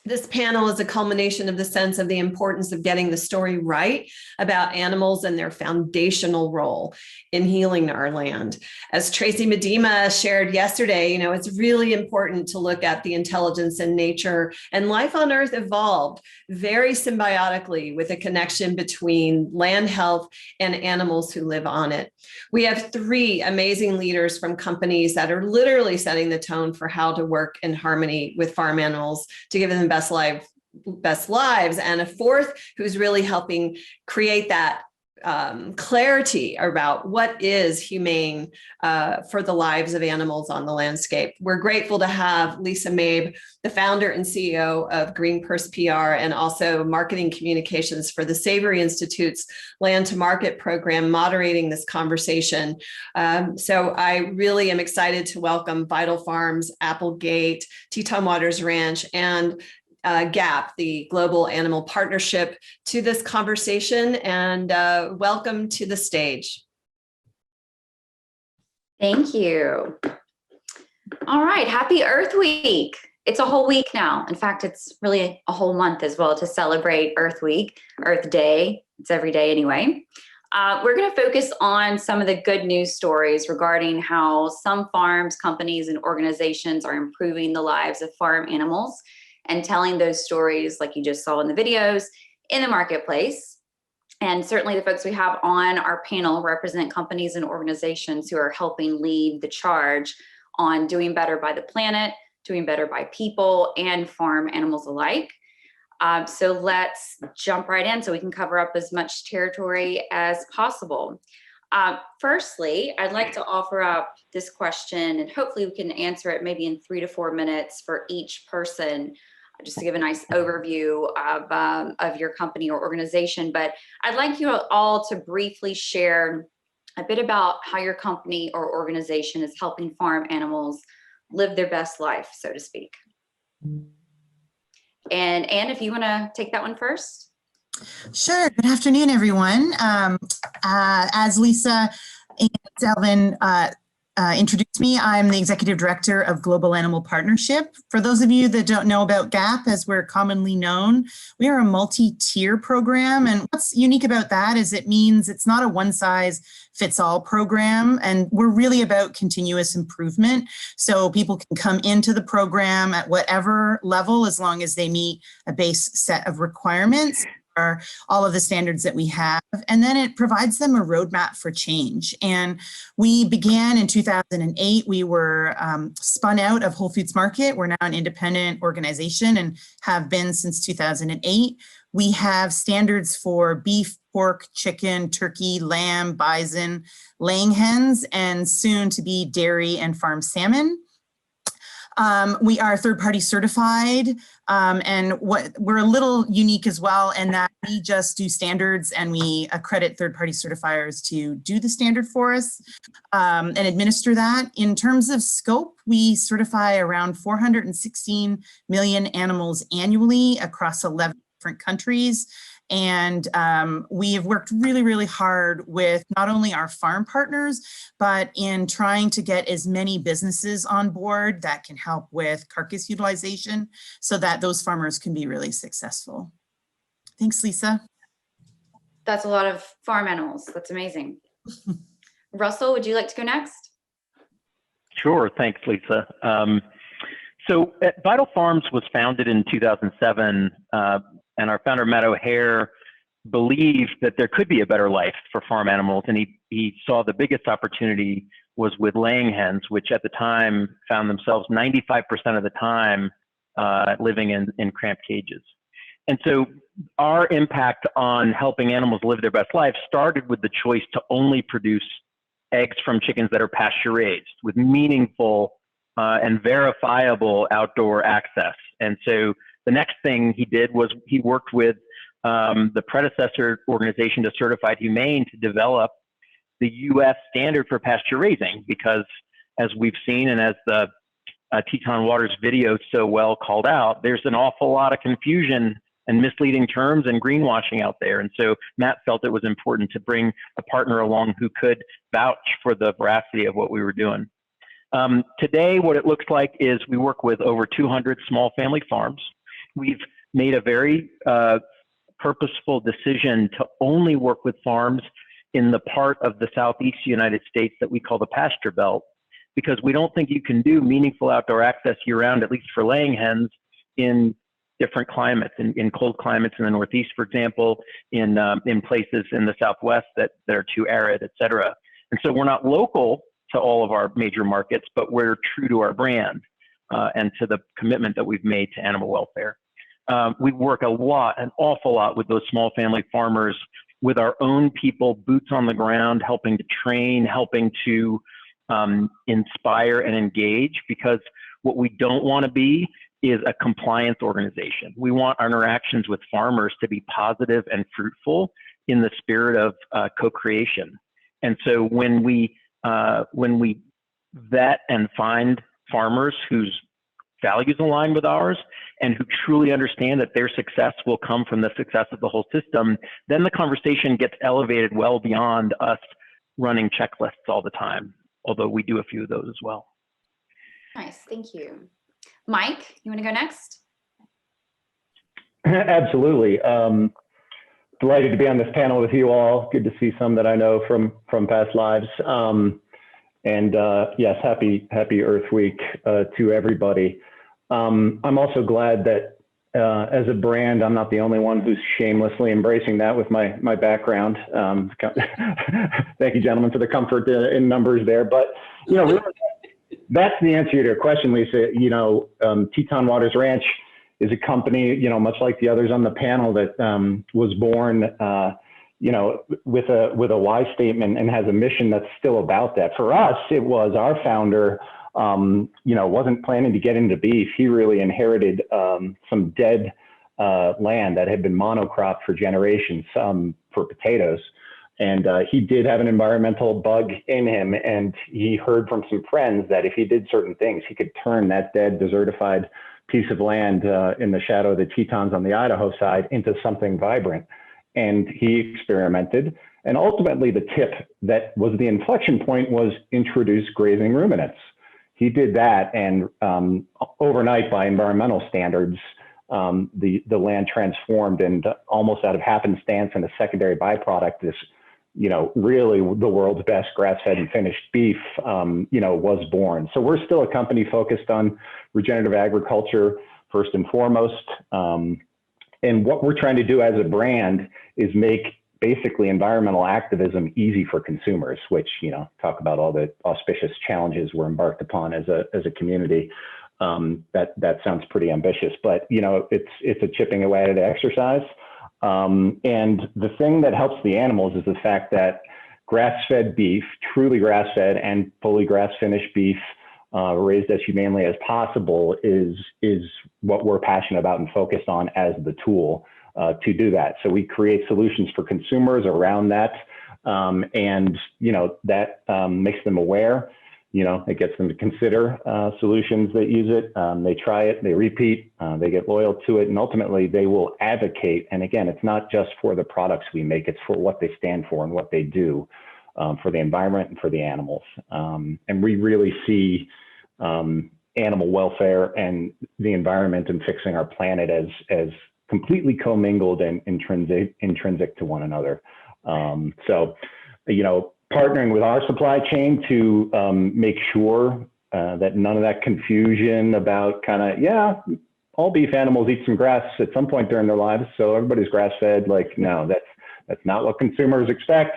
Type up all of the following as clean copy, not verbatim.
This panel is a culmination of the sense of the importance of getting the story right about animals and their foundational role in healing our land. As Tracy Medema shared yesterday, it's really important to look at the intelligence in nature, and life on Earth evolved very symbiotically with a connection between land health and animals who live on it. We have 3 amazing leaders from companies that are literally setting the tone for how to work in harmony with farm animals to give them best lives, and a 4th who's really helping create that clarity about what is humane for the lives of animals on the landscape. We're grateful to have Lisa Mabe, the founder and CEO of Green Purse PR, and also marketing communications for the Savory Institute's Land to Market program, moderating this conversation. So I really am excited to welcome Vital Farms, Applegate, Teton Waters Ranch, and GAP, the Global Animal Partnership, to this conversation, and welcome to the stage. Thank you. All right, happy Earth Week. It's a whole week now. In fact, it's really a whole month as well to celebrate Earth Week, Earth Day. It's every day anyway. We're going to focus on some of the good news stories regarding how some farms, companies, and organizations are improving the lives of farm animals and telling those stories like you just saw in the videos in the marketplace. And certainly the folks we have on our panel represent companies and organizations who are helping lead the charge on doing better by the planet, doing better by people, and farm animals alike. So let's jump right in so we can cover up as much territory as possible. Firstly, I'd like to offer up this question, and hopefully we can answer it maybe in 3 to 4 minutes for each person, just to give a nice overview of your company or organization. But I'd like you all to briefly share a bit about how your company or organization is helping farm animals live their best life, so to speak. And Anne, if you want to take that one first. Sure. Good afternoon, everyone. As Lisa and Delvin introduced me, I'm the Executive Director of Global Animal Partnership. For those of you that don't know about GAP, as we're commonly known, we are a multi-tier program. And what's unique about that is it means it's not a one-size-fits-all program. And we're really about continuous improvement. So people can come into the program at whatever level, as long as they meet a base set of requirements, all of the standards that we have, and then it provides them a roadmap for change. And we began in 2008. We were spun out of Whole Foods Market. We're now an independent organization and have been since 2008. We have standards for beef, pork, chicken, turkey, lamb, bison, laying hens, and soon to be dairy and farm salmon. We are third-party certified, and we're a little unique as well in that we just do standards and we accredit third-party certifiers to do the standard for us and administer that. In terms of scope, we certify around 416 million animals annually across 11 different countries. And we have worked really, really hard with not only our farm partners, but in trying to get as many businesses on board that can help with carcass utilization so that those farmers can be really successful. Thanks, Lisa. That's a lot of farm animals. That's amazing. Russell, would you like to go next? Sure. Thanks, Lisa. So Vital Farms was founded in 2007. And our founder, Matt O'Hare, believed that there could be a better life for farm animals. And he saw the biggest opportunity was with laying hens, which at the time found themselves 95% of the time living in cramped cages. And so our impact on helping animals live their best life started with the choice to only produce eggs from chickens that are pasture raised with meaningful and verifiable outdoor access. And so the next thing he did was he worked with the predecessor organization to Certified Humane to develop the U.S. standard for pasture raising, because as we've seen and as the Teton Waters video so well called out, there's an awful lot of confusion and misleading terms and greenwashing out there. And so Matt felt it was important to bring a partner along who could vouch for the veracity of what we were doing. Today, what it looks like is we work with over 200 small family farms. we've made a very purposeful decision to only work with farms in the part of the Southeast United States that we call the pasture belt, because we don't think you can do meaningful outdoor access year-round, at least for laying hens, in different climates, in cold climates in the Northeast, for example, in places in the Southwest that are too arid, et cetera. And so we're not local to all of our major markets, but we're true to our brand and to the commitment that we've made to animal welfare. We work an awful lot with those small family farmers, with our own people, boots on the ground, helping to train, helping to inspire and engage, because what we don't want to be is a compliance organization. We want our interactions with farmers to be positive and fruitful in the spirit of co-creation. And so when we vet and find farmers whose values align with ours and who truly understand that their success will come from the success of the whole system, then the conversation gets elevated well beyond us running checklists all the time, although we do a few of those as well. Nice, thank you. Mike, you want to go next? Absolutely. Delighted to be on this panel with you all. Good to see some that I know from past lives. Yes, happy Earth Week to everybody. I'm also glad that as a brand, I'm not the only one who's shamelessly embracing that with my background. Thank you, gentlemen, for the comfort in numbers there. But really, that's the answer to your question, Lisa. Teton Waters Ranch is a company, much like the others on the panel, that was born, with a why statement and has a mission that's still about that. For us, it was our founder, wasn't planning to get into beef. He really inherited some dead land that had been monocropped for generations for potatoes. And he did have an environmental bug in him, and he heard from some friends that if he did certain things, he could turn that dead, desertified piece of land in the shadow of the Tetons on the Idaho side into something vibrant. And he experimented. And ultimately, the tip that was the inflection point was introduce grazing ruminants. He did that, and overnight, by environmental standards, the land transformed, and almost out of happenstance and a secondary byproduct, this really the world's best grass-fed and finished beef, was born. So we're still a company focused on regenerative agriculture first and foremost. And what we're trying to do as a brand is make basically environmental activism easy for consumers, which, talk about all the auspicious challenges we're embarked upon as a community. That sounds pretty ambitious, but it's a chipping away at an exercise. And the thing that helps the animals is the fact that grass-fed beef, truly grass-fed and fully grass-finished beef, raised as humanely as possible, is what we're passionate about and focused on as the tool to do that. So we create solutions for consumers around that, and that makes them aware. It gets them to consider solutions that use it. They try it, they repeat, they get loyal to it, and ultimately they will advocate. And again, it's not just for the products we make, it's for what they stand for and what they do for the environment and for the animals. And we really see animal welfare and the environment and fixing our planet as completely commingled and intrinsic to one another. Partnering with our supply chain to make sure that none of that confusion about all beef animals eat some grass at some point during their lives, so everybody's grass-fed. No, that's not what consumers expect.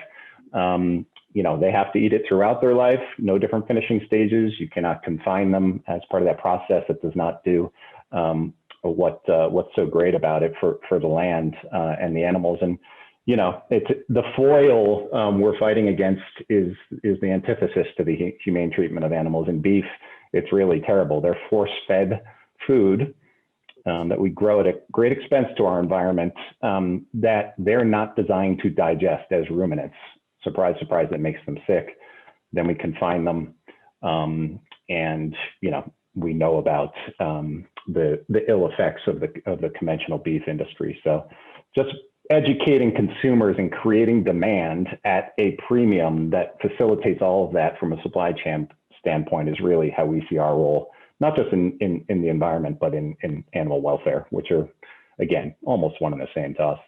They have to eat it throughout their life. No different finishing stages. You cannot confine them as part of that process. It does not do what's so great about it for the land and the animals. And it's the foil we're fighting against is the antithesis to the humane treatment of animals. In beef, it's really terrible. They're force-fed food that we grow at a great expense to our environment that they're not designed to digest as ruminants. Surprise, surprise, that makes them sick. Then we confine them, and we know about the ill effects of the conventional beef industry. So just educating consumers and creating demand at a premium that facilitates all of that from a supply chain standpoint is really how we see our role not just in the environment, but in animal welfare, which are, again, almost one and the same to us.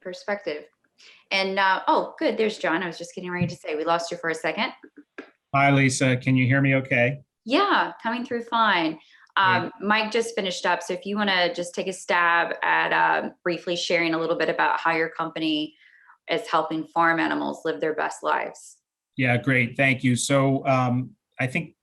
Perspective. And oh, good. There's John. I was just getting ready to say we lost you for a second. Hi, Lisa. Can you hear me okay? Yeah, coming through fine. Mike just finished up. So if you want to just take a stab at briefly sharing a little bit about how your company is helping farm animals live their best lives. Yeah, great. Thank you. So I think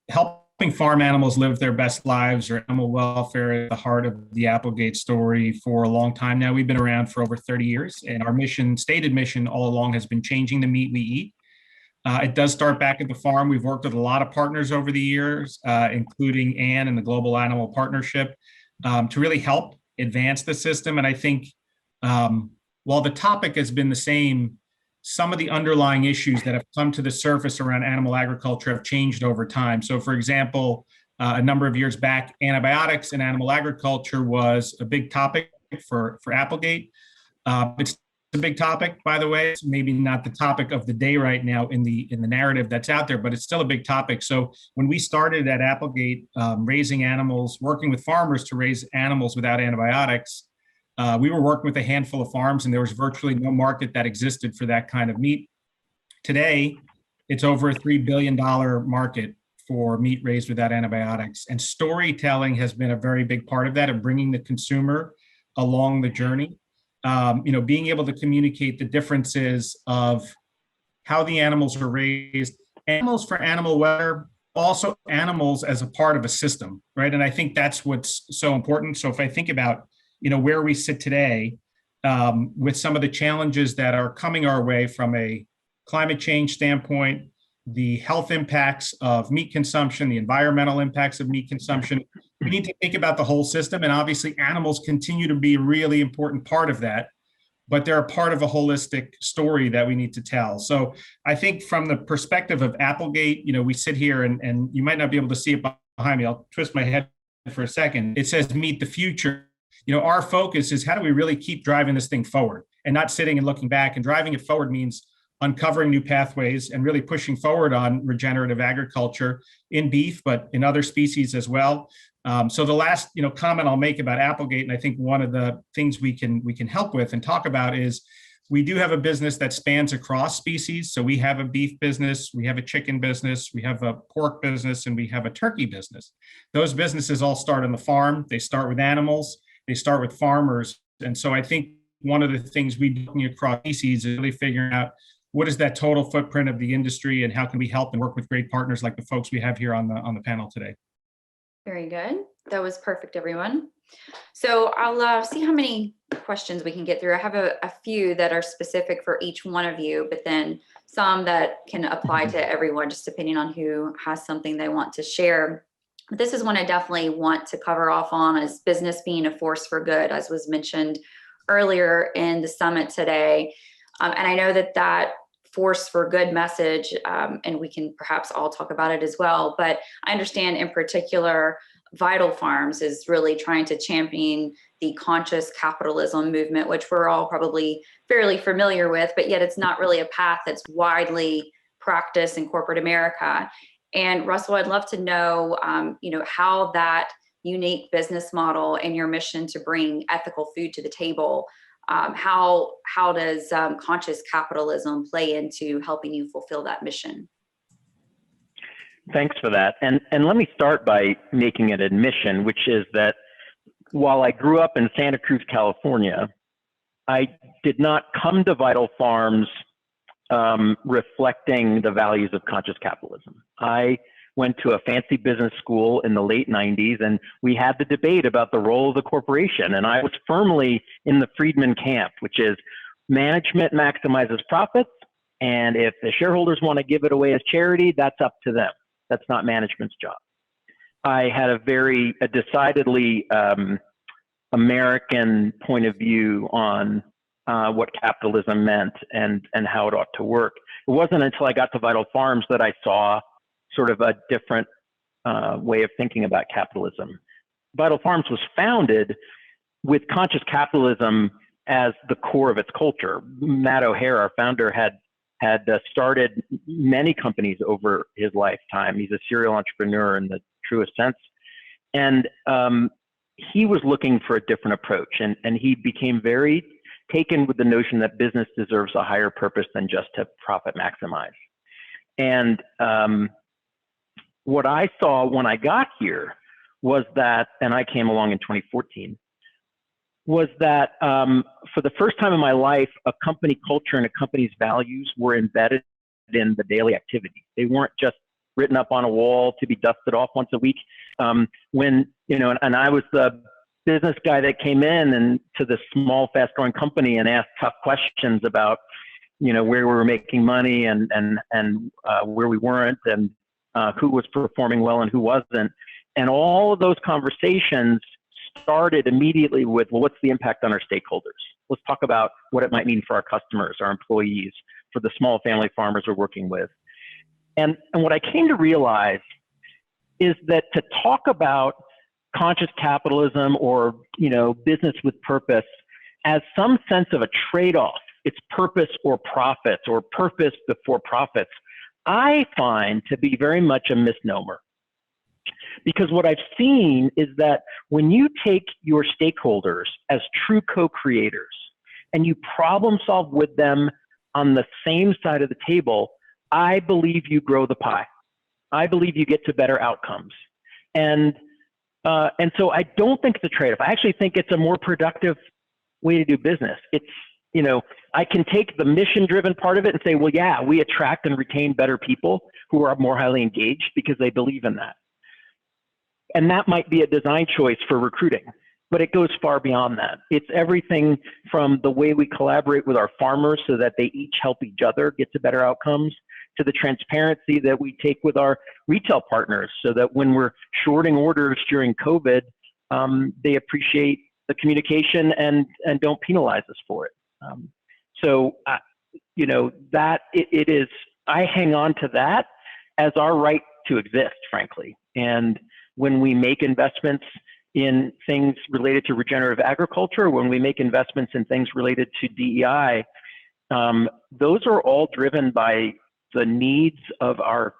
helping farm animals live their best lives or animal welfare is the heart of the Applegate story for a long time now. We've been around for over 30 years, and our mission, stated mission all along, has been changing the meat we eat. It does start back at the farm. We've worked with a lot of partners over the years, including Ann and the Global Animal Partnership, to really help advance the system. And I think while the topic has been the same, some of the underlying issues that have come to the surface around animal agriculture have changed over time. So for example, a number of years back, antibiotics in animal agriculture was a big topic for Applegate. It's a big topic, by the way. It's maybe not the topic of the day right now in the narrative that's out there, but it's still a big topic. So when we started at Applegate, raising animals, working with farmers to raise animals without antibiotics, we were working with a handful of farms, and there was virtually no market that existed for that kind of meat. Today, it's over a $3 billion market for meat raised without antibiotics. And storytelling has been a very big part of that, of bringing the consumer along the journey. Being able to communicate the differences of how the animals are raised, animals for animal welfare, also animals as a part of a system, right? And I think that's what's so important. So if I think about, where we sit today, with some of the challenges that are coming our way from a climate change standpoint, the health impacts of meat consumption, the environmental impacts of meat consumption, we need to think about the whole system. And obviously animals continue to be a really important part of that, but they're a part of a holistic story that we need to tell. So I think from the perspective of Applegate, we sit here and you might not be able to see it behind me. I'll twist my head for a second. It says meet the future. Our focus is how do we really keep driving this thing forward and not sitting and looking back. And driving it forward means uncovering new pathways and really pushing forward on regenerative agriculture in beef, but in other species as well. So the last, comment I'll make about Applegate, and I think one of the things we can help with and talk about is we do have a business that spans across species. So we have a beef business, we have a chicken business, we have a pork business, and we have a turkey business. Those businesses all start on the farm. They start with animals. They start with farmers. And so I think one of the things we do across species is really figuring out what is that total footprint of the industry and how can we help and work with great partners like the folks we have here on the panel today. Very good. That was perfect, everyone. So I'll see how many questions we can get through. I have a few that are specific for each one of you, but then some that can apply to everyone, just depending on who has something they want to share. This is one I definitely want to cover off on, is business being a force for good, as was mentioned earlier in the summit today. And I know that force for good message, and we can perhaps all talk about it as well, but I understand in particular, Vital Farms is really trying to champion the conscious capitalism movement, which we're all probably fairly familiar with, but yet it's not really a path that's widely practiced in corporate America. And Russell, I'd love to know, how that unique business model and your mission to bring ethical food to the table, how does conscious capitalism play into helping you fulfill that mission? Thanks for that. And let me start by making an admission, which is that while I grew up in Santa Cruz, California, I did not come to Vital Farms reflecting the values of conscious capitalism. I went to a fancy business school in the late 90s, and we had the debate about the role of the corporation. And I was firmly in the Friedman camp, which is management maximizes profits. And if the shareholders want to give it away as charity, that's up to them. That's not management's job. I had a decidedly American point of view on what capitalism meant and how it ought to work. It wasn't until I got to Vital Farms that I saw sort of a different way of thinking about capitalism. Vital Farms was founded with conscious capitalism as the core of its culture. Matt O'Hare, our founder, had had started many companies over his lifetime. He's a serial entrepreneur in the truest sense. And he was looking for a different approach. And he became very taken with the notion that business deserves a higher purpose than just to profit maximize. And what I saw when I got here was that, and I came along in 2014, was that for the first time in my life, a company culture and a company's values were embedded in the daily activity. They weren't just written up on a wall to be dusted off once a week. When, you know, and I was the business guy that came in and to this small, fast-growing company and asked tough questions about, you know, where we were making money and where we weren't, and who was performing well and who wasn't. And all of those conversations started immediately with, well, what's the impact on our stakeholders? Let's talk about what it might mean for our customers, our employees, for the small family farmers we're working with. And what I came to realize is that to talk about conscious capitalism or, you know, business with purpose as some sense of a trade-off, it's purpose or profits or purpose before profits, I find to be very much a misnomer. Because what I've seen is that when you take your stakeholders as true co-creators and you problem solve with them on the same side of the table, I believe you grow the pie. I believe you get to better outcomes. And so I don't think it's a trade-off. I actually think it's a more productive way to do business. It's, you know, I can take the mission-driven part of it and say, well, yeah, we attract and retain better people who are more highly engaged because they believe in that. And that might be a design choice for recruiting, but it goes far beyond that. It's everything from the way we collaborate with our farmers so that they each help each other get to better outcomes, to the transparency that we take with our retail partners so that when we're shorting orders during COVID, they appreciate the communication and don't penalize us for it. You know, that it is, I hang on to that as our right to exist, frankly. And when we make investments in things related to regenerative agriculture, when we make investments in things related to DEI, those are all driven by the needs of our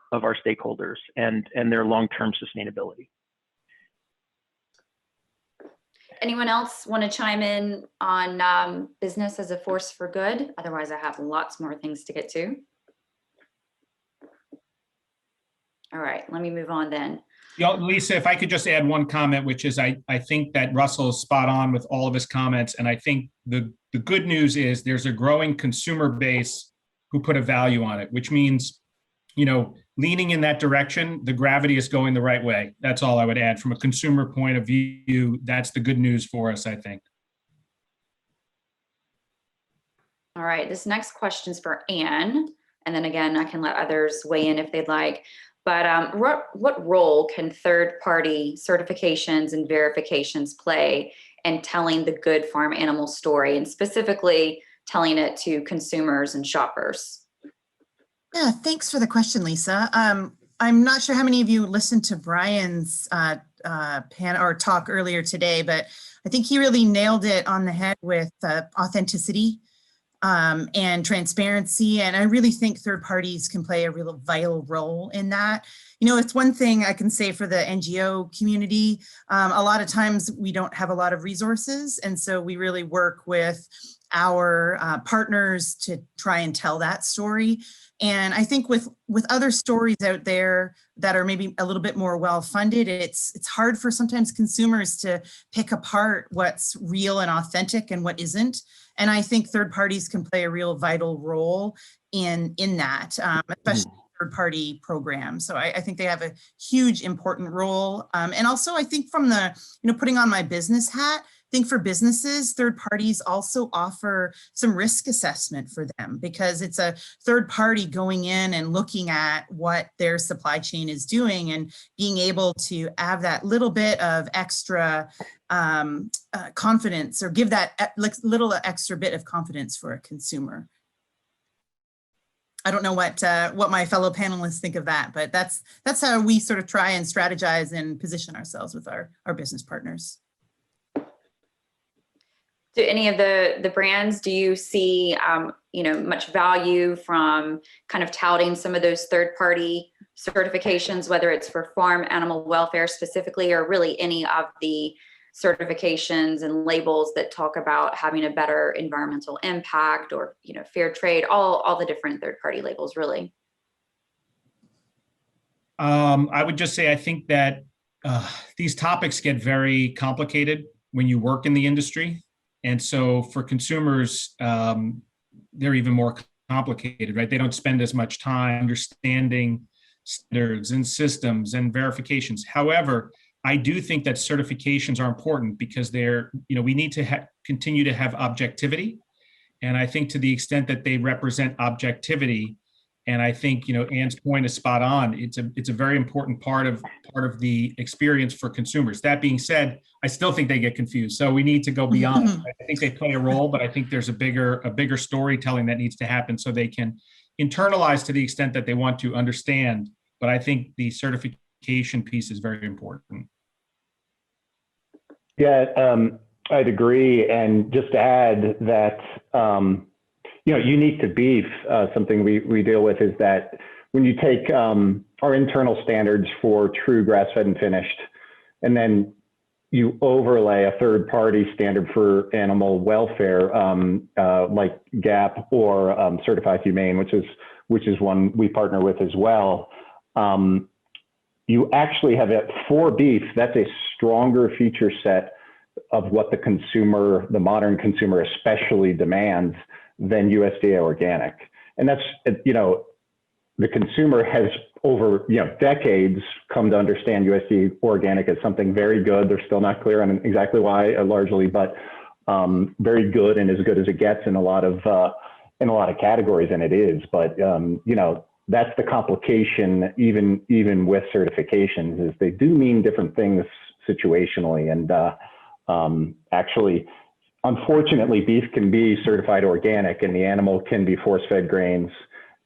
stakeholders and their long-term sustainability. Anyone else want to chime in on business as a force for good? Otherwise, I have lots more things to get to. All right, let me move on then. Lisa, if I could just add one comment, which is I think that Russell is spot on with all of his comments. And I think the good news is there's a growing consumer base who put a value on it, which means, you know, leaning in that direction, the gravity is going the right way. That's all I would add. From a consumer point of view, that's the good news for us, I think. All right, this next question is for Anne. And then again, I can let others weigh in if they'd like. But what role can third-party certifications and verifications play in telling the good farm animal story, and specifically telling it to consumers and shoppers? Yeah, thanks for the question, Lisa. I'm not sure how many of you listened to Brian's talk earlier today, but I think he really nailed it on the head with authenticity and transparency. And I really think third parties can play a real vital role in that. You know, it's one thing I can say for the NGO community, a lot of times we don't have a lot of resources. And so we really work with our partners to try and tell that story. And I think with other stories out there that are maybe a little bit more well-funded, it's hard for sometimes consumers to pick apart what's real and authentic and what isn't. And I think third parties can play a real vital role in that, especially third-party programs. So I think they have a huge important role. And also I think from the, putting on my business hat, I think for businesses, third parties also offer some risk assessment for them, because it's a third party going in and looking at what their supply chain is doing and being able to have that little bit of extra confidence, or give that little extra bit of confidence for a consumer. I don't know what my fellow panelists think of that, but that's how we sort of try and strategize and position ourselves with our business partners. Do any of the brands, do you see, much value from kind of touting some of those third-party certifications, whether it's for farm animal welfare specifically, or really any of the certifications and labels that talk about having a better environmental impact, or, fair trade, all the different third-party labels, really? I would just say, I think that these topics get very complicated when you work in the industry. And so for consumers, they're even more complicated, right? They don't spend as much time understanding standards and systems and verifications. However, I do think that certifications are important because we need to continue to have objectivity. And I think to the extent that they represent objectivity, and I think, Anne's point is spot on. It's a very important part of the experience for consumers. That being said, I still think they get confused. So we need to go beyond. I think they play a role, but I think there's a bigger storytelling that needs to happen so they can internalize to the extent that they want to understand. But I think the certification piece is very important. Yeah, I'd agree. And just to add that, unique to beef, something we deal with is that when you take our internal standards for true grass-fed and finished, and then you overlay a third-party standard for animal welfare, like GAP or Certified Humane, which is one we partner with as well. You actually have it for beef. That's a stronger feature set of what the modern consumer especially demands than USDA organic. And that's, the consumer has over, decades come to understand USDA organic as something very good. They're still not clear on exactly why, largely, but very good and as good as it gets in a lot of categories, and it is. But that's the complication, even with certifications, is they do mean different things situationally. And actually, unfortunately, beef can be certified organic, and the animal can be force-fed grains,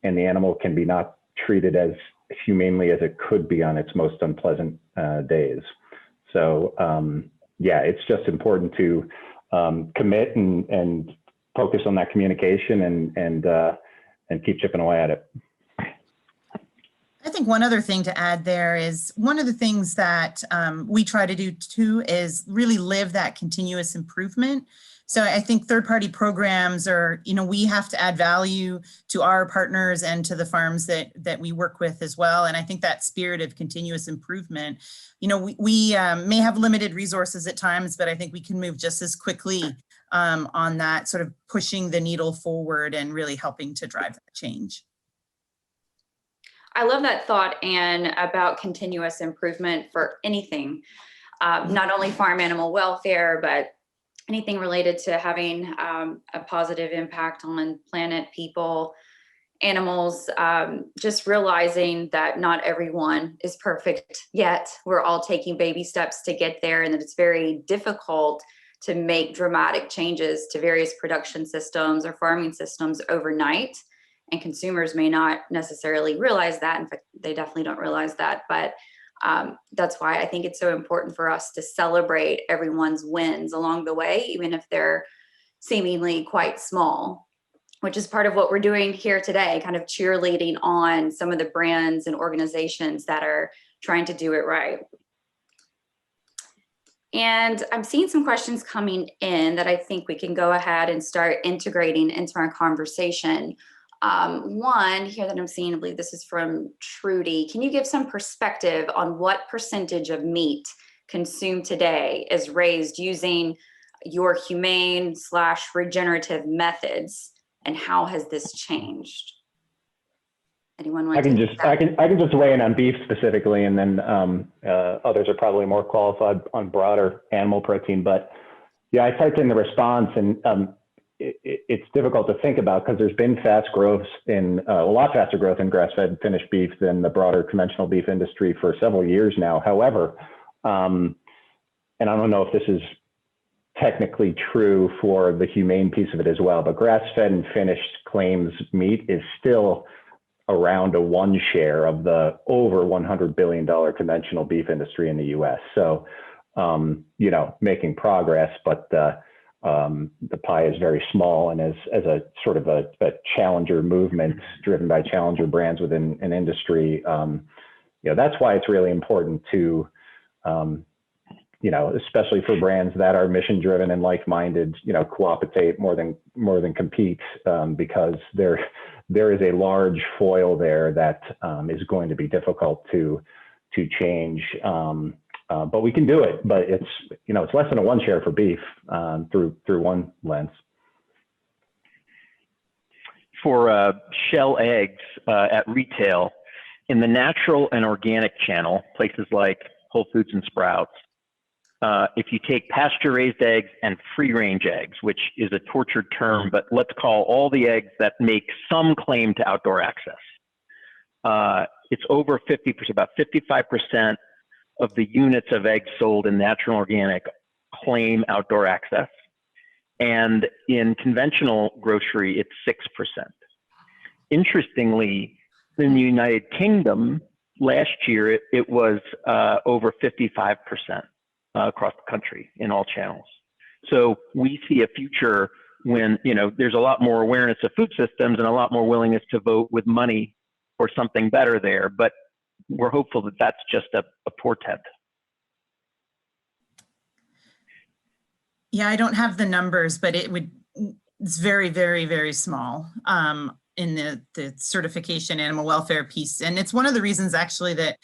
and the animal can be not treated as humanely as it could be on its most unpleasant days. So, it's just important to commit and focus on that communication and keep chipping away at it. I think one other thing to add there is one of the things that we try to do too is really live that continuous improvement. So I think third-party programs are, we have to add value to our partners and to the farms that we work with as well. And I think that spirit of continuous improvement, we may have limited resources at times, but I think we can move just as quickly on that, sort of pushing the needle forward and really helping to drive that change. I love that thought, Anne, about continuous improvement for anything, not only farm animal welfare, but anything related to having a positive impact on planet, people, animals. Just realizing that not everyone is perfect yet. We're all taking baby steps to get there, and that it's very difficult to make dramatic changes to various production systems or farming systems overnight. And consumers may not necessarily realize that. In fact, they definitely don't realize that. But that's why I think it's so important for us to celebrate everyone's wins along the way, even if they're seemingly quite small, which is part of what we're doing here today, kind of cheerleading on some of the brands and organizations that are trying to do it right. And I'm seeing some questions coming in that I think we can go ahead and start integrating into our conversation. One here that I'm seeing, I believe this is from Trudy. Can you give some perspective on what percentage of meat consumed today is raised using your humane/regenerative methods, and how has this changed? Anyone want I can just weigh in on beef specifically, and then others are probably more qualified on broader animal protein. But yeah, I typed in the response, and it's difficult to think about because there's been a lot faster growth in grass-fed finished beef than the broader conventional beef industry for several years now. However, and I don't know if this is technically true for the humane piece of it as well, but grass-fed and finished claims meat is still around a 1 share of the over $100 billion conventional beef industry in the US. So, making progress, but the pie is very small, and as a sort of a challenger movement driven by challenger brands within an industry, that's why it's really important to, especially for brands that are mission driven and like-minded, cooperate more than compete, because there is a large foil there that is going to be difficult to change. But we can do it. But it's less than a 1 share for beef through one lens. For shell eggs at retail, in the natural and organic channel, places like Whole Foods and Sprouts, if you take pasture-raised eggs and free-range eggs, which is a tortured term, but let's call all the eggs that make some claim to outdoor access, it's over 50%, about 55% of the units of eggs sold in natural and organic claim outdoor access. And in conventional grocery, it's 6%. Interestingly, in the United Kingdom, last year, it was over 55% across the country in all channels. So we see a future when, there's a lot more awareness of food systems and a lot more willingness to vote with money for something better there. But we're hopeful that that's just a portent. Yeah, I don't have the numbers, but it's very, very, very small in the certification animal welfare piece. And it's one of the reasons actually that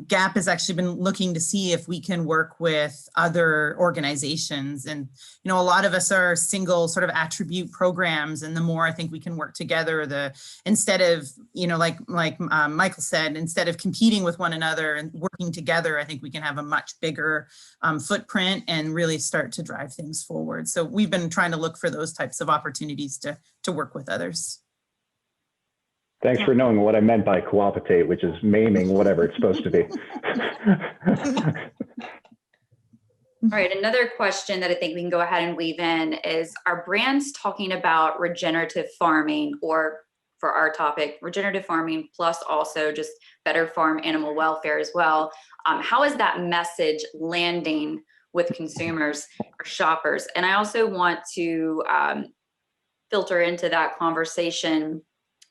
GAP has actually been looking to see if we can work with other organizations. And, a lot of us are single sort of attribute programs. And the more I think we can work together, instead of, like Michael said, instead of competing with one another and working together, I think we can have a much bigger footprint and really start to drive things forward. So we've been trying to look for those types of opportunities to work with others. Thanks for knowing what I meant by cooperate, which is maiming whatever it's supposed to be. All right, another question that I think we can go ahead and weave in is, are brands talking about regenerative farming, or for our topic, regenerative farming, plus also just better farm animal welfare as well? How is that message landing with consumers or shoppers? And I also want to filter into that conversation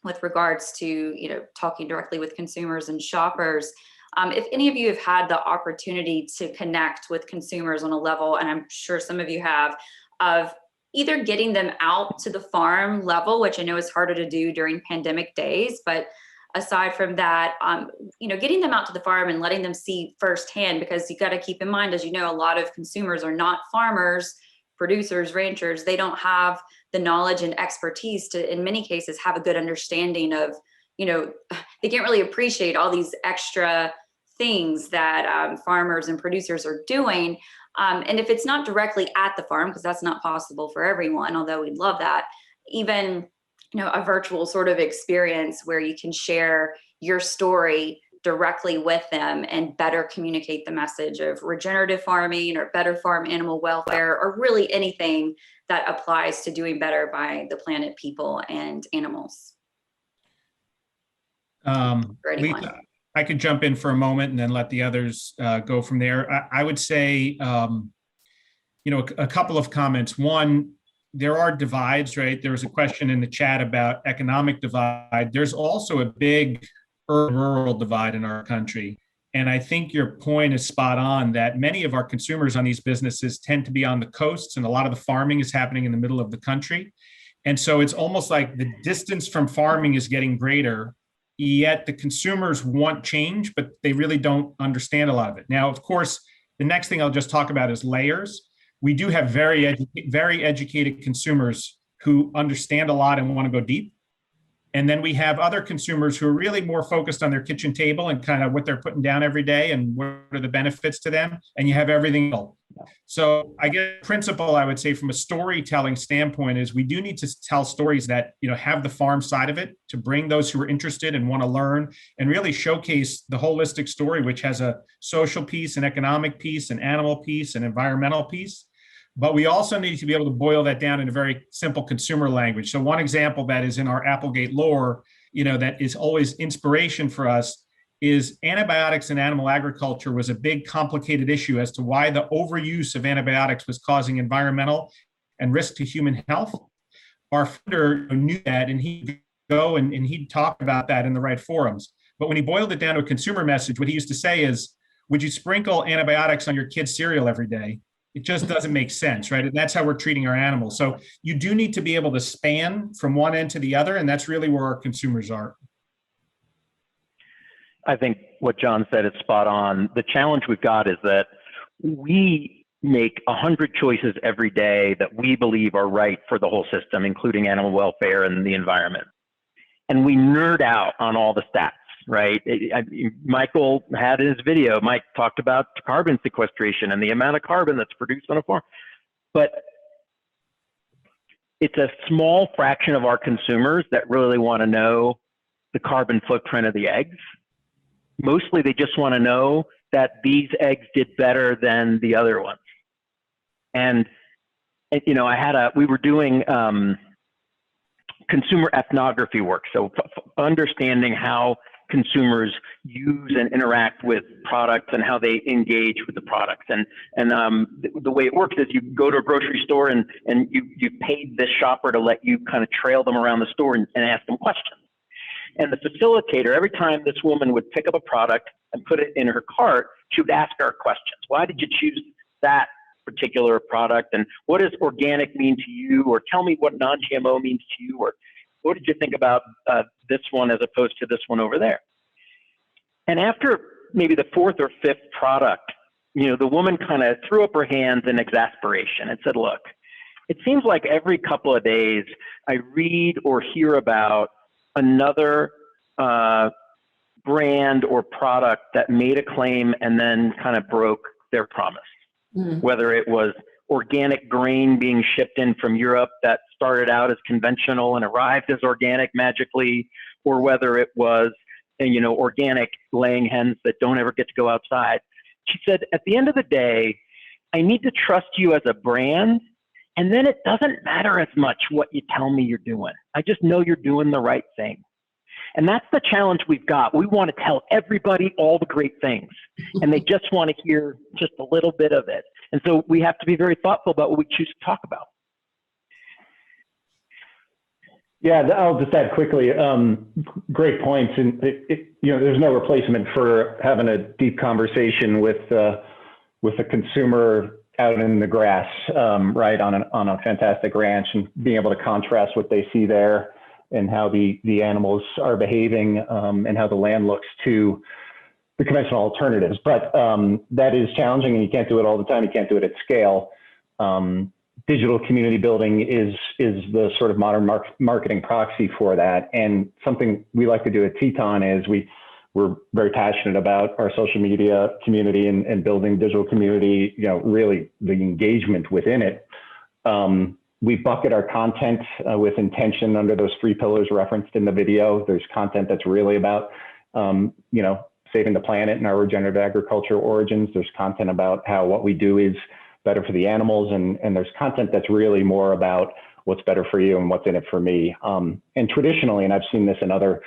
with regards to, talking directly with consumers and shoppers. If any of you have had the opportunity to connect with consumers on a level, and I'm sure some of you have, of either getting them out to the farm level, which I know is harder to do during pandemic days, but aside from that, getting them out to the farm and letting them see firsthand, because you got to keep in mind, as you know, a lot of consumers are not farmers, producers, ranchers. They don't have the knowledge and expertise to, in many cases, have a good understanding of, they can't really appreciate all these extra things that farmers and producers are doing. And if it's not directly at the farm, because that's not possible for everyone, although we'd love that, even, a virtual sort of experience where you can share your story directly with them and better communicate the message of regenerative farming or better farm animal welfare, or really anything that applies to doing better by the planet, people, and animals. Lisa, I could jump in for a moment and then let the others go from there. I would say, a couple of comments. One, there are divides, right? There was a question in the chat about economic divide. There's also a big urban-rural divide in our country. And I think your point is spot on, that many of our consumers on these businesses tend to be on the coasts, and a lot of the farming is happening in the middle of the country. And so it's almost like the distance from farming is getting greater, yet the consumers want change, but they really don't understand a lot of it. Now, of course, the next thing I'll just talk about is layers. We do have very educated consumers who understand a lot and want to go deep. And then we have other consumers who are really more focused on their kitchen table and kind of what they're putting down every day and what are the benefits to them. And you have everything else. So I guess principle, I would say from a storytelling standpoint, is we do need to tell stories that, have the farm side of it, to bring those who are interested and want to learn and really showcase the holistic story, which has a social piece, an economic piece, an animal piece, an environmental piece. But we also need to be able to boil that down in a very simple consumer language. So one example that is in our Applegate lore, that is always inspiration for us, is antibiotics in animal agriculture was a big complicated issue as to why the overuse of antibiotics was causing environmental and risk to human health. Our founder knew that, and he'd go and he'd talk about that in the right forums. But when he boiled it down to a consumer message, what he used to say is, would you sprinkle antibiotics on your kid's cereal every day? It just doesn't make sense, right? And that's how we're treating our animals. So you do need to be able to span from one end to the other, and that's really where our consumers are. I think what John said is spot on. The challenge we've got is that we make 100 choices every day that we believe are right for the whole system, including animal welfare and the environment. And we nerd out on all the stats, right? Michael had in his video, Mike talked about carbon sequestration and the amount of carbon that's produced on a farm. But it's a small fraction of our consumers that really want to know the carbon footprint of the eggs. Mostly they just want to know that these eggs did better than the other ones. And you know, we were doing consumer ethnography work. So understanding how consumers use and interact with products and how they engage with the products. And the way it works is you go to a grocery store and you paid this shopper to let you kind of trail them around the store and ask them questions. And the facilitator, every time this woman would pick up a product and put it in her cart, she would ask her questions. Why did you choose that particular product? And what does organic mean to you? Or tell me what non-GMO means to you? Or what did you think about this one as opposed to this one over there? And after maybe the fourth or fifth product, you know, the woman kind of threw up her hands in exasperation and said, look, it seems like every couple of days I read or hear about another brand or product that made a claim and then kind of broke their promise. Whether it was organic grain being shipped in from Europe that started out as conventional and arrived as organic magically, or whether it was, you know, organic laying hens that don't ever get to go outside. She said, at the end of the day, I need to trust you as a brand, and then it doesn't matter as much what you tell me you're doing. I just know you're doing the right thing. And that's the challenge we've got. We want to tell everybody all the great things, and they just want to hear just a little bit of it. And so we have to be very thoughtful about what we choose to talk about. Yeah, I'll just add quickly, great points. And you know, there's no replacement for having a deep conversation with a consumer out in the grass, right, on a fantastic ranch, and being able to contrast what they see there and how the animals are behaving, and how the land looks to the conventional alternatives. But that is challenging, and you can't do it all the time. You can't do it at scale. Digital community building is the sort of modern marketing proxy for that. And something we like to do at Teton is we're very passionate about our social media community and building digital community, you know, really the engagement within it. We bucket our content with intention under those 3 pillars referenced in the video. There's content that's really about, you know, saving the planet and our regenerative agriculture origins. There's content about how what we do is better for the animals. And there's content that's really more about what's better for you and what's in it for me. And traditionally, and I've seen this in other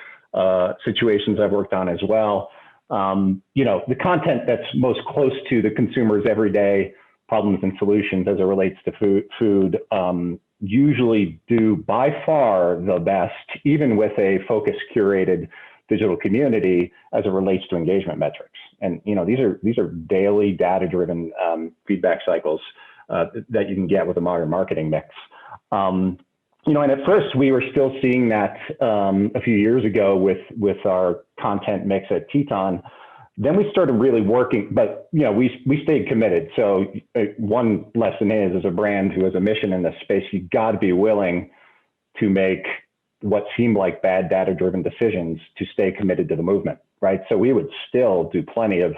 situations I've worked on as well, you know, the content that's most close to the consumer's everyday problems and solutions as it relates to food usually do by far the best, even with a focused, curated digital community as it relates to engagement metrics. And you know, these are daily data-driven feedback cycles that you can get with a modern marketing mix. You know, and at first we were still seeing that a few years ago with our content mix at Teton. Then we started really working, but you know, we stayed committed. So one lesson is, as a brand who has a mission in this space, you got to be willing to make what seemed like bad data-driven decisions to stay committed to the movement, right? So we would still do plenty of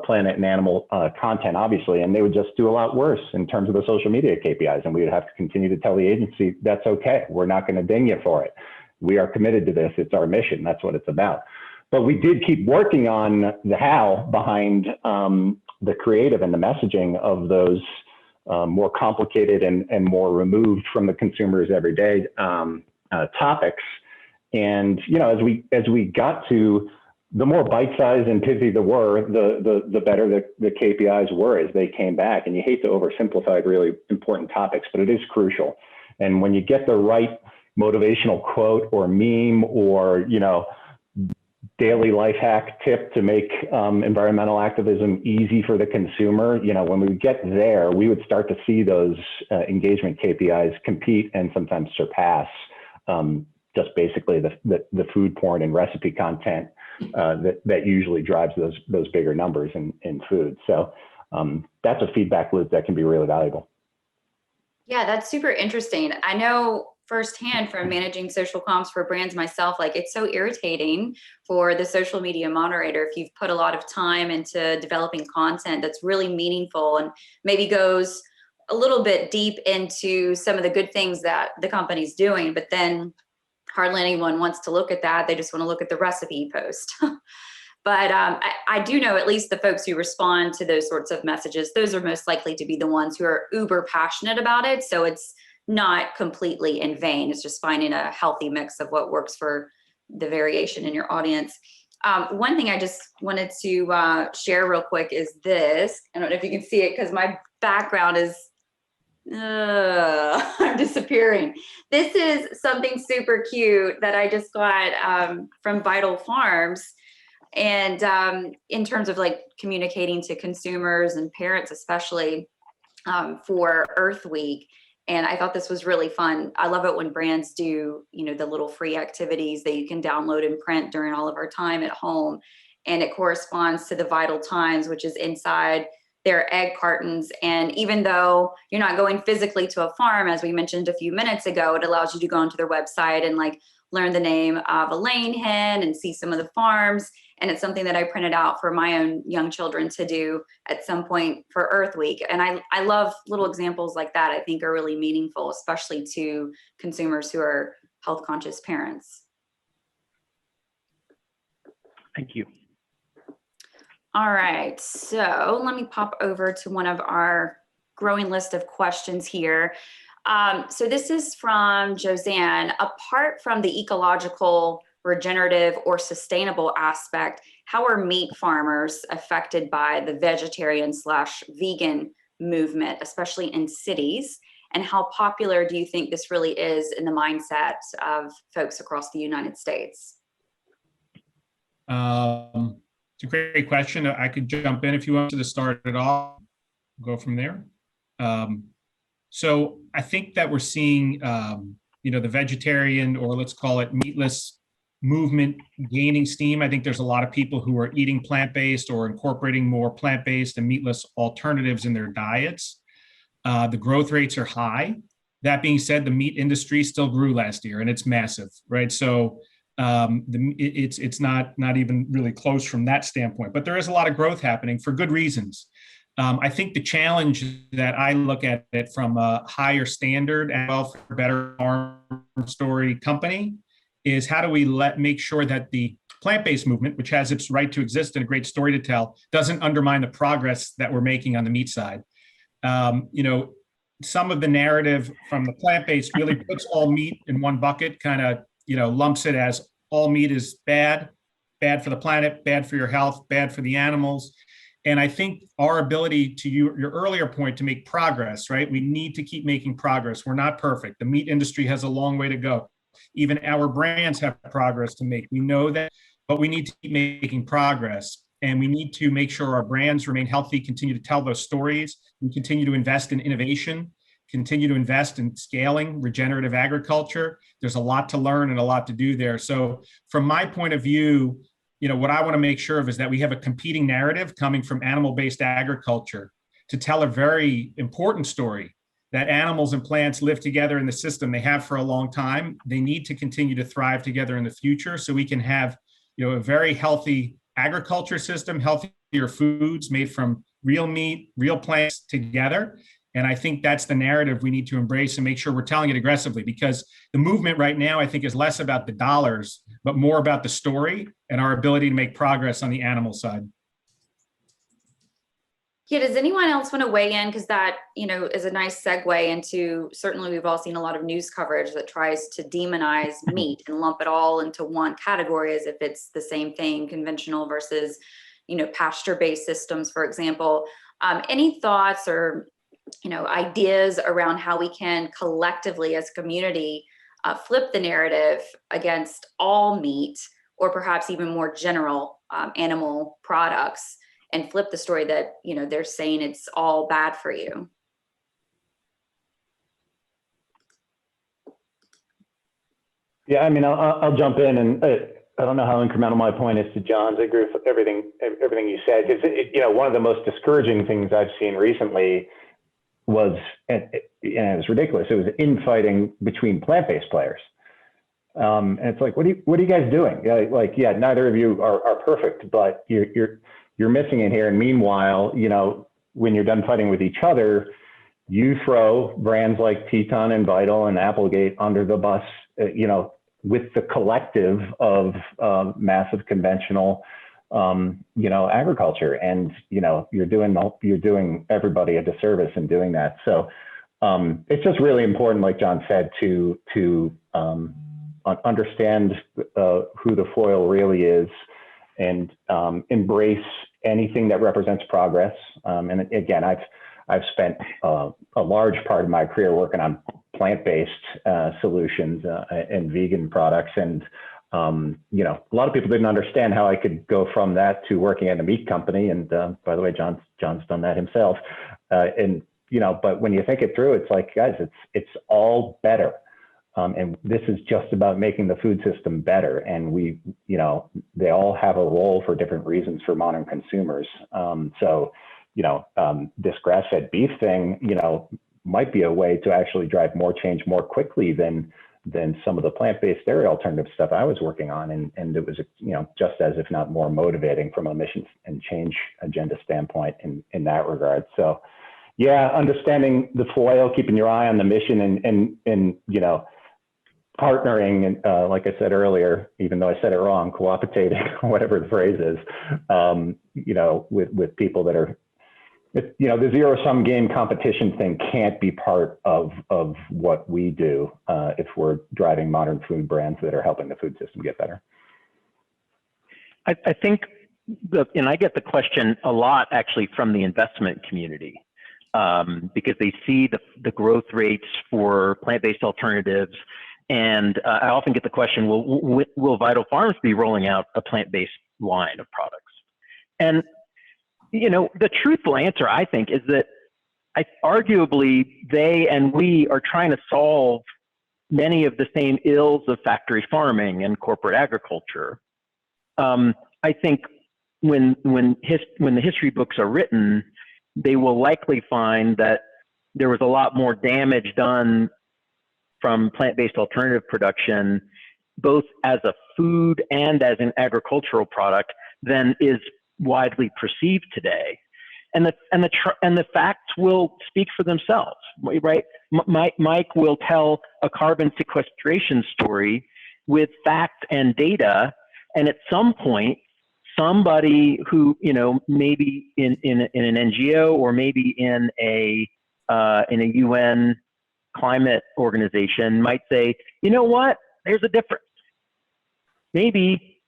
planet and animal content, obviously, and they would just do a lot worse in terms of the social media KPIs. And we would have to continue to tell the agency, that's okay. We're not going to ding you for it. We are committed to this. It's our mission. That's what it's about. But we did keep working on the how behind the creative and the messaging of those more complicated and more removed from the consumer's everyday topics. And you know, as we got to the more bite-sized and pithy the better the KPIs were as they came back. And you hate to oversimplify really important topics, but it is crucial. And when you get the right motivational quote or meme or, you know, daily life hack tip to make environmental activism easy for the consumer, you know, when we get there, we would start to see those engagement KPIs compete and sometimes surpass just basically the food porn and recipe content that usually drives those bigger numbers in food. So that's a feedback loop that can be really valuable. Yeah, that's super interesting. I know firsthand from managing social comms for brands myself, like it's so irritating for the social media moderator if you've put a lot of time into developing content that's really meaningful and maybe goes a little bit deep into some of the good things that the company's doing, but then hardly anyone wants to look at that. They just want to look at the recipe post. But I do know at least the folks who respond to those sorts of messages, those are most likely to be the ones who are uber passionate about it. So it's not completely in vain. It's just finding a healthy mix of what works for the variation in your audience. One thing I just wanted to share real quick is this. I don't know if you can see it because my background is, I'm disappearing. This is something super cute that I just got from Vital Farms. And in terms of like communicating to consumers and parents, especially for Earth Week. And I thought this was really fun. I love it when brands do, you know, the little free activities that you can download and print during all of our time at home. And it corresponds to the Vital Times, which is inside their egg cartons. And even though you're not going physically to a farm, as we mentioned a few minutes ago, it allows you to go onto their website and like learn the name of a laying hen and see some of the farms. And it's something that I printed out for my own young children to do at some point for Earth Week. And I love little examples like that. I think are really meaningful, especially to consumers who are health conscious parents. Thank you. All right, so let me pop over to one of our growing list of questions here. So this is from Josanne. Apart from the ecological, regenerative, or sustainable aspect, how are meat farmers affected by the vegetarian/vegan movement, especially in cities? And how popular do you think this really is in the mindset of folks across the United States? It's a great question. I could jump in if you want to start it off, go from there. So I think that we're seeing, you know, the vegetarian, or let's call it meatless movement gaining steam. I think there's a lot of people who are eating plant-based or incorporating more plant-based and meatless alternatives in their diets. The growth rates are high. That being said, the meat industry still grew last year and it's massive, right? So it's not even really close from that standpoint, but there is a lot of growth happening for good reasons. I think the challenge that I look at it from a higher standard and welfare, better farm story company is how do we make sure that the plant-based movement, which has its right to exist and a great story to tell, doesn't undermine the progress that we're making on the meat side. You know, some of the narrative from the plant-based really puts all meat in one bucket, kind of, you know, lumps it as all meat is bad for the planet, bad for your health, bad for the animals. And I think our ability, to your earlier point, to make progress, right? We need to keep making progress. We're not perfect. The meat industry has a long way to go. Even our brands have progress to make. We know that, but we need to keep making progress. And we need to make sure our brands remain healthy, continue to tell those stories, and continue to invest in innovation, continue to invest in scaling regenerative agriculture. There's a lot to learn and a lot to do there. So from my point of view, you know, what I want to make sure of is that we have a competing narrative coming from animal-based agriculture to tell a very important story that animals and plants live together in the system. They have for a long time. They need to continue to thrive together in the future so we can have, you know, a very healthy agriculture system, healthier foods made from real meat, real plants together. And I think that's the narrative we need to embrace and make sure we're telling it aggressively, because the movement right now, I think, is less about the dollars, but more about the story and our ability to make progress on the animal side. Yeah, does anyone else want to weigh in? Because that, is a nice segue into, certainly we've all seen a lot of news coverage that tries to demonize meat and lump it all into one category as if it's the same thing, conventional versus, pasture-based systems, for example. Any thoughts or, ideas around how we can collectively as a community flip the narrative against all meat, or perhaps even more general animal products, and flip the story that, they're saying it's all bad for you? Yeah, I mean, I'll jump in, and I don't know how incremental my point is to John's. I agree with everything you said. Because one of the most discouraging things I've seen recently was, and it was ridiculous. It was infighting between plant-based players, and it's like, what are you guys doing? Yeah, neither of you are perfect, but you're missing it here. And meanwhile, when you're done fighting with each other, you throw brands like Teton and Vital and Applegate under the bus, with the collective of massive conventional, agriculture. And, you're doing everybody a disservice in doing that. So it's just really important, like John said, to understand who the foil really is, and embrace anything that represents progress. And again, I've spent a large part of my career working on plant-based solutions and vegan products. And, a lot of people didn't understand how I could go from that to working at a meat company. And by the way, John's done that himself. But when you think it through, it's like, guys, it's all better. And this is just about making the food system better. And they all have a role for different reasons for modern consumers. This grass-fed beef thing, might be a way to actually drive more change more quickly than some of the plant-based dairy alternative stuff I was working on. And it was, just as, if not more motivating from a mission and change agenda standpoint in that regard. So yeah, understanding the foil, keeping your eye on the mission, and partnering, and like I said earlier, even though I said it wrong, cooperating, whatever the phrase is, with people that are, the zero-sum game competition thing can't be part of what we do if we're driving modern food brands that are helping the food system get better. I think, and I get the question a lot actually from the investment community, because they see the growth rates for plant-based alternatives. And I often get the question, will Vital Farms be rolling out a plant-based line of products? And, the truthful answer, I think, is that arguably they and we are trying to solve many of the same ills of factory farming and corporate agriculture. I think when the history books are written, they will likely find that there was a lot more damage done from plant-based alternative production, both as a food and as an agricultural product, than is widely perceived today. And the facts will speak for themselves, right? Mike will tell a carbon sequestration story with facts and data, and at some point, somebody who, maybe in an NGO, or maybe in a UN climate organization, might say, you know what, there's a difference. Maybe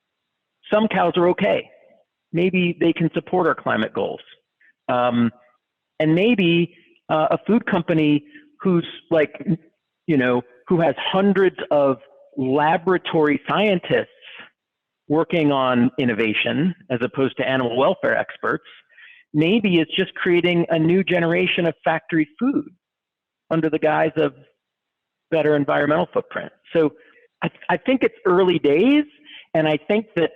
some cows are okay. Maybe they can support our climate goals. And maybe a food company who's who has hundreds of laboratory scientists working on innovation as opposed to animal welfare experts, maybe it's just creating a new generation of factory food under the guise of better environmental footprint. So I think it's early days, and I think that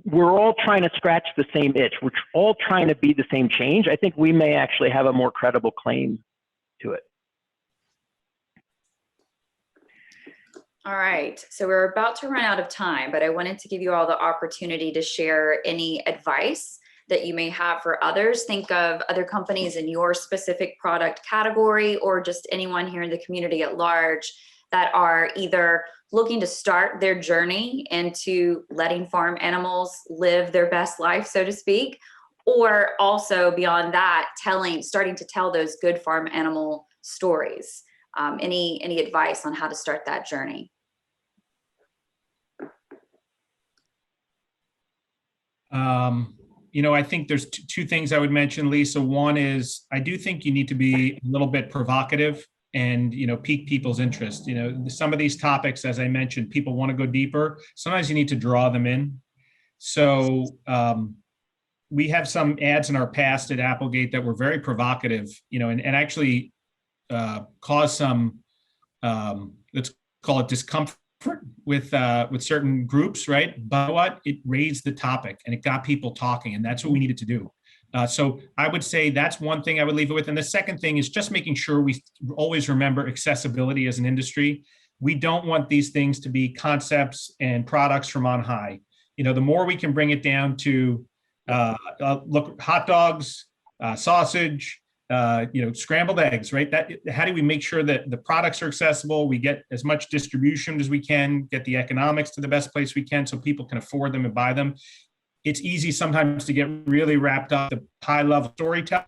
we're all trying to scratch the same itch. We're all trying to be the same change. I think we may actually have a more credible claim to it. All right, so we're about to run out of time, but I wanted to give you all the opportunity to share any advice that you may have for others. Think of other companies in your specific product category, or just anyone here in the community at large that are either looking to start their journey into letting farm animals live their best life, so to speak, or also beyond that, starting to tell those good farm animal stories. Any advice on how to start that journey? I think there's two things I would mention, Lisa. One is I do think you need to be a little bit provocative and, pique people's interest. Some of these topics, as I mentioned, people want to go deeper. Sometimes you need to draw them in. So we have some ads in our past at Applegate that were very provocative, and actually caused some, let's call it discomfort with certain groups, right? But what? It raised the topic and it got people talking, and that's what we needed to do. So I would say that's one thing I would leave it with. And the second thing is just making sure we always remember accessibility as an industry. We don't want these things to be concepts and products from on high. The more we can bring it down to look, hot dogs, sausage, scrambled eggs, right? How do we make sure that the products are accessible? We get as much distribution as we can, get the economics to the best place we can so people can afford them and buy them. It's easy sometimes to get really wrapped up the high level storytelling.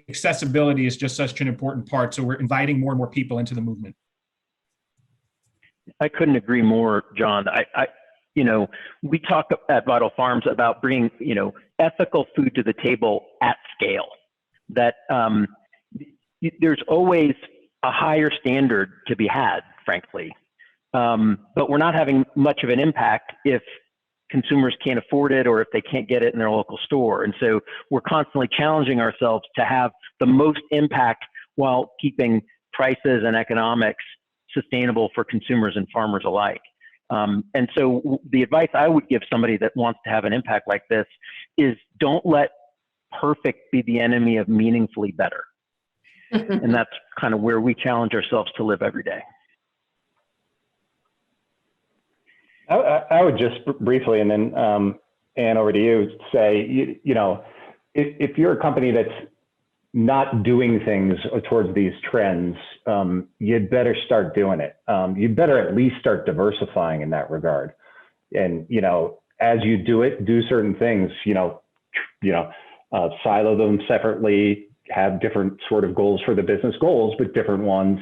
Accessibility is just such an important part. So we're inviting more and more people into the movement. I couldn't agree more, John. We talk at Vital Farms about bringing, ethical food to the table at scale. That there's always a higher standard to be had, frankly. But we're not having much of an impact if consumers can't afford it or if they can't get it in their local store. And so we're constantly challenging ourselves to have the most impact while keeping prices and economics sustainable for consumers and farmers alike. And so the advice I would give somebody that wants to have an impact like this is don't let perfect be the enemy of meaningfully better. And that's kind of where we challenge ourselves to live every day. I would just briefly, and then Ann, over to you, say, if you're a company that's not doing things towards these trends, you'd better start doing it. You'd better at least start diversifying in that regard. And, as you do it, do certain things, silo them separately, have different sort of goals for the business goals, but different ones.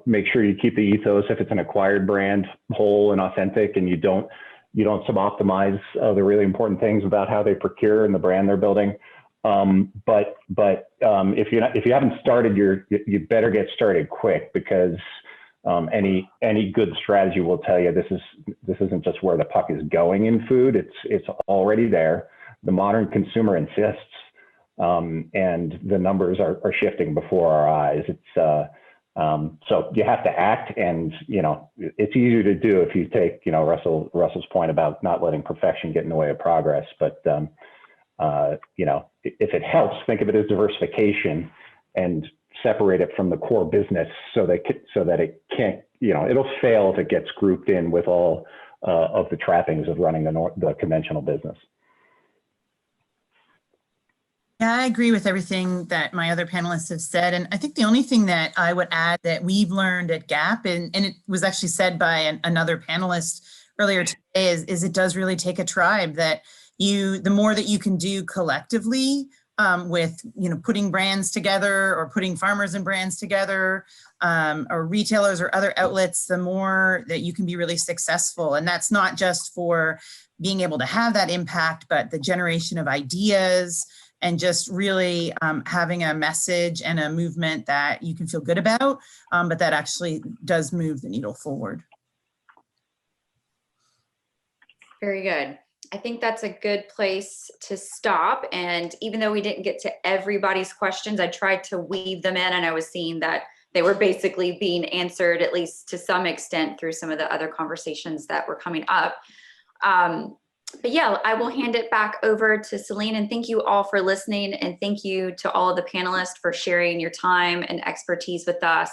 Make sure you keep the ethos, if it's an acquired brand, whole and authentic, and you don't suboptimize the really important things about how they procure and the brand they're building. But if you haven't started, you better get started quick, because any good strategy will tell you this isn't just where the puck is going in food. It's already there. The modern consumer insists, and the numbers are shifting before our eyes. So you have to act, and it's easier to do if you take Russell's point about not letting perfection get in the way of progress. But if it helps, think of it as diversification and separate it from the core business so that it can't, it'll fail if it gets grouped in with all of the trappings of running the conventional business. Yeah, I agree with everything that my other panelists have said. And I think the only thing that I would add that we've learned at GAP, and it was actually said by another panelist earlier today, is it does really take a tribe. That the more that you can do collectively with, putting brands together or putting farmers and brands together, or retailers or other outlets, the more that you can be really successful. And that's not just for being able to have that impact, but the generation of ideas, and just really having a message and a movement that you can feel good about, but that actually does move the needle forward. Very good. I think that's a good place to stop. And even though we didn't get to everybody's questions, I tried to weave them in, and I was seeing that they were basically being answered, at least to some extent, through some of the other conversations that were coming up. But yeah, I will hand it back over to Celine, and thank you all for listening. And thank you to all of the panelists for sharing your time and expertise with us.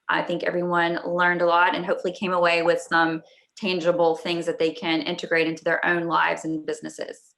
I think everyone learned a lot and hopefully came away with some tangible things that they can integrate into their own lives and businesses.